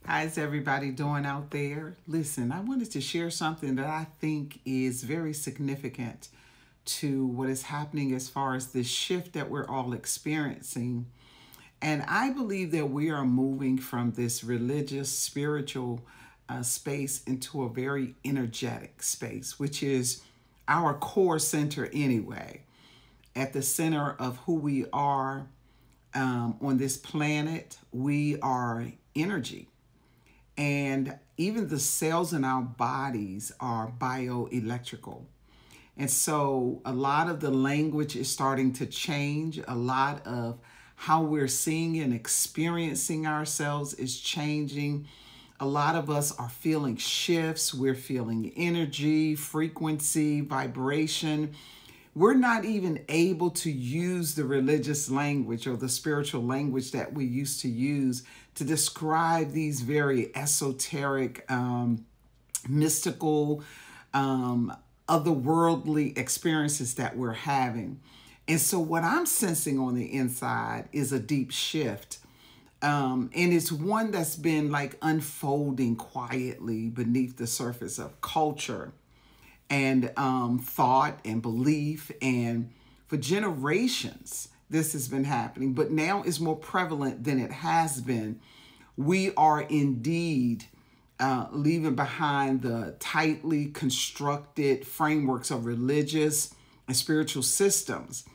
How's everybody doing out there? Listen, I wanted to share something that I think is very significant to what is happening as far as this shift that we're all experiencing. And I believe that we are moving from this religious, spiritual space into a very energetic space, which is our core center anyway, at the center of who we are on this planet. We are energy. And even the cells in our bodies are bioelectrical. And so a lot of the language is starting to change. A lot of how we're seeing and experiencing ourselves is changing. A lot of us are feeling shifts. We're feeling energy, frequency, vibration. We're not even able to use the religious language or the spiritual language that we used to use to describe these very esoteric, mystical, otherworldly experiences that we're having. And so what I'm sensing on the inside is a deep shift. And it's one that's been like unfolding quietly beneath the surface of culture and thought and belief. And for generations, this has been happening, but now it's more prevalent than it has been. We are indeed leaving behind the tightly constructed frameworks of religious and spiritual systems.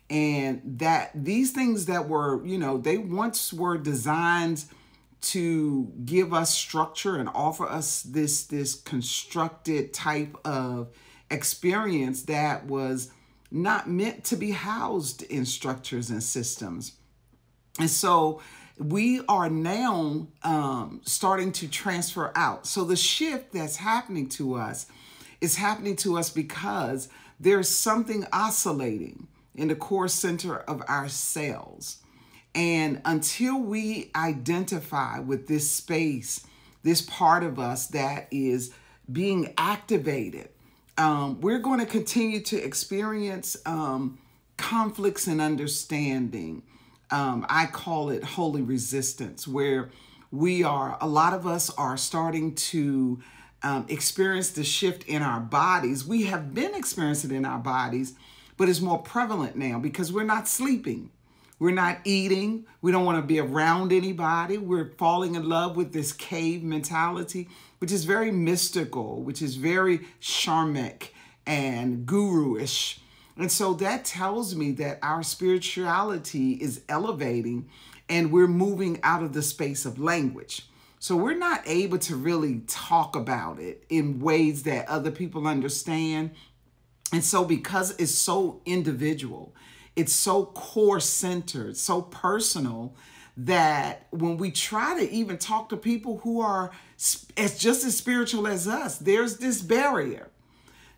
And that these things that were, they once were designed to give us structure and offer us this constructed type of experience that was not meant to be housed in structures and systems. And so we are now starting to transfer out. So the shift that's happening to us is happening to us because there's something oscillating in the core center of our cells. And until we identify with this space, this part of us that is being activated, we're going to continue to experience conflicts and understanding. I call it holy resistance, where a lot of us are starting to experience the shift in our bodies. We have been experiencing it in our bodies, but it's more prevalent now because we're not sleeping. We're not eating. We don't want to be around anybody. We're falling in love with this cave mentality, which is very mystical, which is very sharmic and guru-ish. And so that tells me that our spirituality is elevating and we're moving out of the space of language. So we're not able to really talk about it in ways that other people understand. And so because it's so individual, it's so core-centered, so personal, that when we try to even talk to people who are just as spiritual as us, there's this barrier,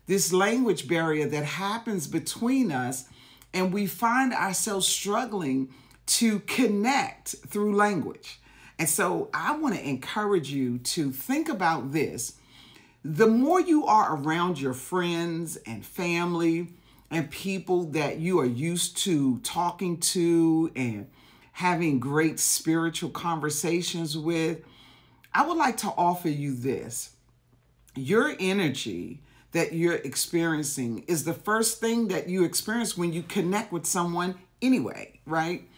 this language barrier that happens between us, and we find ourselves struggling to connect through language. And so I want to encourage you to think about this. The more you are around your friends and family and people that you are used to talking to and having great spiritual conversations with, I would like to offer you this. Your energy that you're experiencing is the first thing that you experience when you connect with someone anyway, right?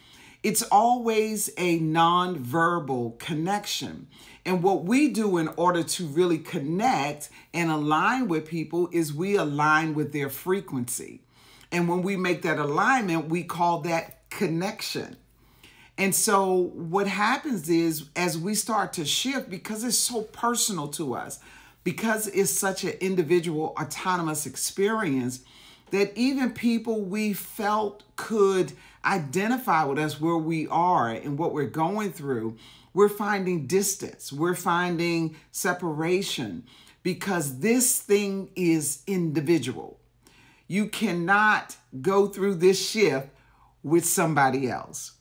It's always a non-verbal connection. And what we do in order to really connect and align with people is we align with their frequency. And when we make that alignment, we call that connection. And so what happens is, as we start to shift, because it's so personal to us, because it's such an individual autonomous experience, that even people we felt could identify with us where we are and what we're going through, we're finding distance, we're finding separation, because this thing is individual. You cannot go through this shift with somebody else.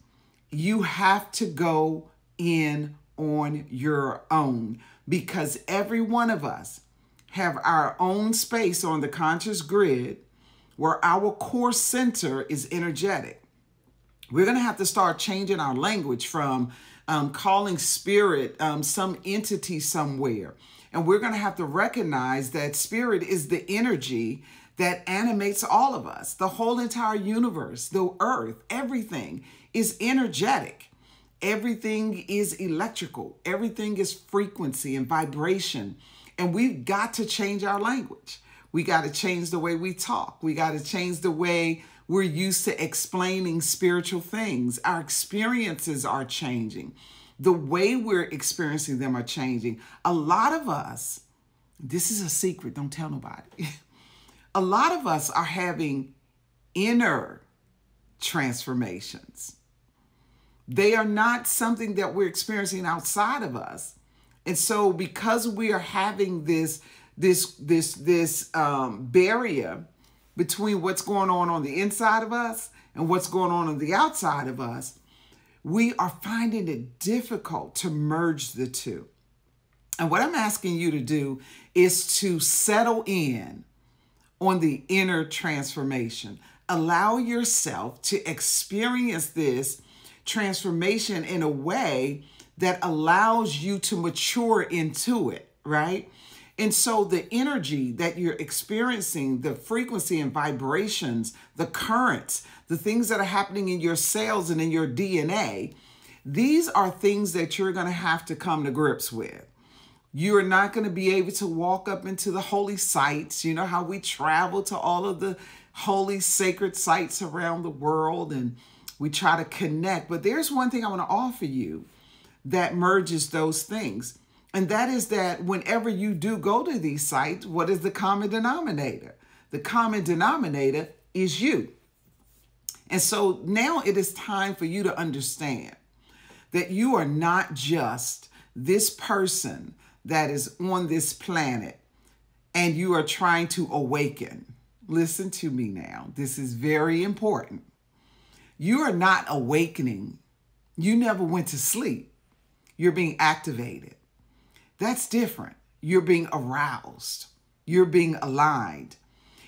You have to go in on your own, because every one of us have our own space on the conscious grid where our core center is energetic. We're going to have to start changing our language from calling spirit some entity somewhere. And we're going to have to recognize that spirit is the energy that animates all of us. The whole entire universe, the earth, everything is energetic. Everything is electrical. Everything is frequency and vibration. And we've got to change our language. We got to change the way we talk. We got to change the way we're used to explaining spiritual things. Our experiences are changing. The way we're experiencing them are changing. A lot of us, this is a secret, don't tell nobody. A lot of us are having inner transformations. They are not something that we're experiencing outside of us. And so because we are having this barrier between what's going on the inside of us and what's going on the outside of us, we are finding it difficult to merge the two. And what I'm asking you to do is to settle in on the inner transformation. Allow yourself to experience this transformation in a way that allows you to mature into it, right? And so the energy that you're experiencing, the frequency and vibrations, the currents, the things that are happening in your cells and in your DNA, these are things that you're going to have to come to grips with. You are not going to be able to walk up into the holy sites. You know how we travel to all of the holy sacred sites around the world and we try to connect. But there's one thing I want to offer you that merges those things. And that is that whenever you do go to these sites, what is the common denominator? The common denominator is you. And so now it is time for you to understand that you are not just this person that is on this planet and you are trying to awaken. Listen to me now. This is very important. You are not awakening. You never went to sleep. You're being activated. That's different. You're being aroused. You're being aligned.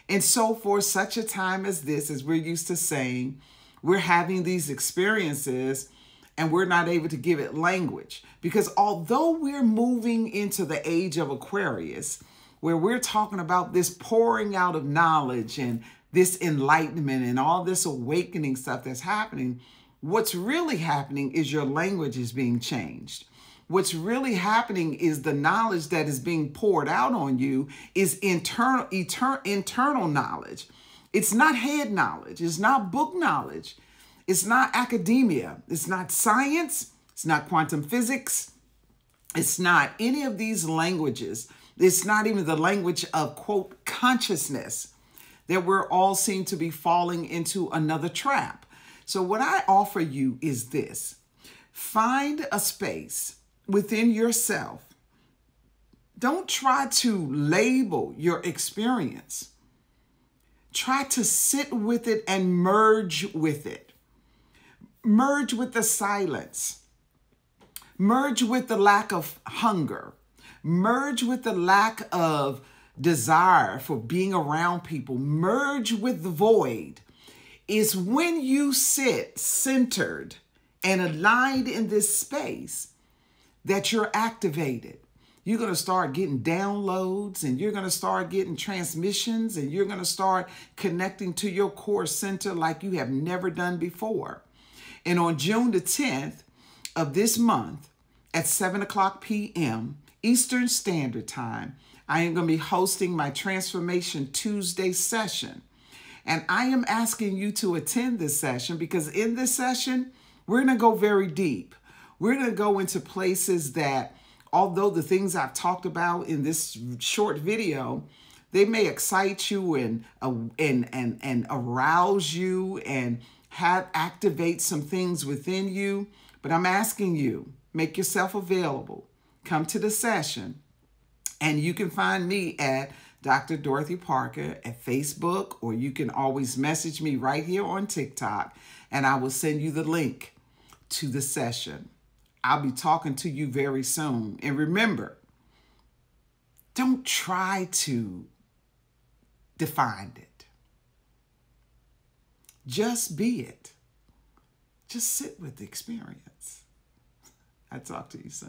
And so for such a time as this, as we're used to saying, we're having these experiences and we're not able to give it language. Because although we're moving into the age of Aquarius, where we're talking about this pouring out of knowledge and this enlightenment and all this awakening stuff that's happening, what's really happening is your language is being changed. What's really happening is the knowledge that is being poured out on you is internal knowledge. It's not head knowledge. It's not book knowledge. It's not academia. It's not science. It's not quantum physics. It's not any of these languages. It's not even the language of, quote, consciousness that we're all seem to be falling into another trap. So what I offer you is this. Find a space within yourself. Don't try to label your experience. Try to sit with it and merge with it. Merge with the silence. Merge with the lack of hunger. Merge with the lack of desire for being around people. Merge with the void. Is when you sit centered and aligned in this space that you're activated. You're going to start getting downloads and you're going to start getting transmissions and you're going to start connecting to your core center like you have never done before. And on June the 10th of this month at 7:00 p.m. Eastern Standard Time, I am going to be hosting my Transformation Tuesday session. And I am asking you to attend this session because in this session, we're going to go very deep. We're going to go into places that, although the things I've talked about in this short video, they may excite you and arouse you and activate some things within you. But I'm asking you, make yourself available. Come to the session. And you can find me at Dr. Dorothy Parker at Facebook, or you can always message me right here on TikTok, and I will send you the link to the session. I'll be talking to you very soon. And remember, don't try to define it. Just be it. Just sit with the experience. I'll talk to you soon.